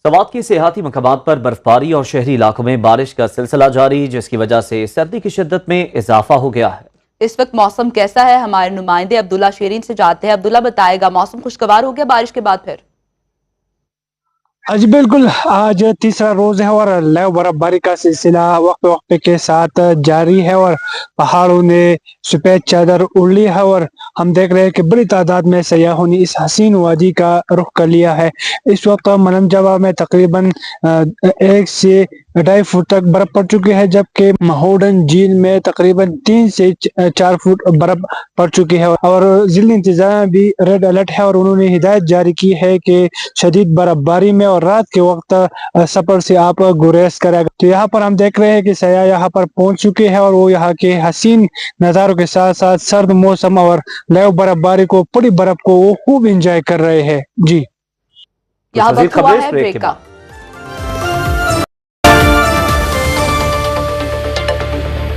سوات کی سیاحتی مقامات پر برفباری اور شہری علاقوں میں بارش کا سلسلہ جاری، جس کی وجہ سے سردی کی شدت میں اضافہ ہو گیا ہے۔ اس وقت موسم کیسا ہے؟ ہمارے نمائندے عبداللہ شیرین سے جانتے ہیں۔ عبداللہ بتائے گا، موسم خوشگوار ہو گیا بارش کے بعد پھر؟ جی بالکل، آج تیسرا روز ہے اور لیو برف باری کا سلسلہ وقت وقت کے ساتھ جاری ہے اور پہاڑوں نے سفید چادر اوڑھ لی ہے اور ہم دیکھ رہے ہیں کہ بڑی تعداد میں سیاحوں نے اس حسین وادی کا رخ کر لیا ہے۔ اس وقت مننجوا میں تقریباً 1 سے 2.5 فٹ تک برف پڑ چکی ہے، جبکہ مہوڈن جھیل میں تقریباً 3 سے 4 فٹ برف پڑ چکی ہے اور ضلع انتظامیہ بھی ریڈ الرٹ ہے اور انہوں نے ہدایت جاری کی ہے کہ شدید برف باری میں اور رات کے وقت سفر سے آپ گریز کرے گا۔ تو یہاں پر ہم دیکھ رہے ہیں کہ سیاح یہاں پر پہنچ چکے ہیں اور وہ یہاں کے حسین نظاروں کے ساتھ ساتھ سرد موسم اور لیو برف باری کو، پوری برف کو وہ خوب انجوائے کر رہے ہیں۔ جی یہاں وقت ہوا ہے بریک کا۔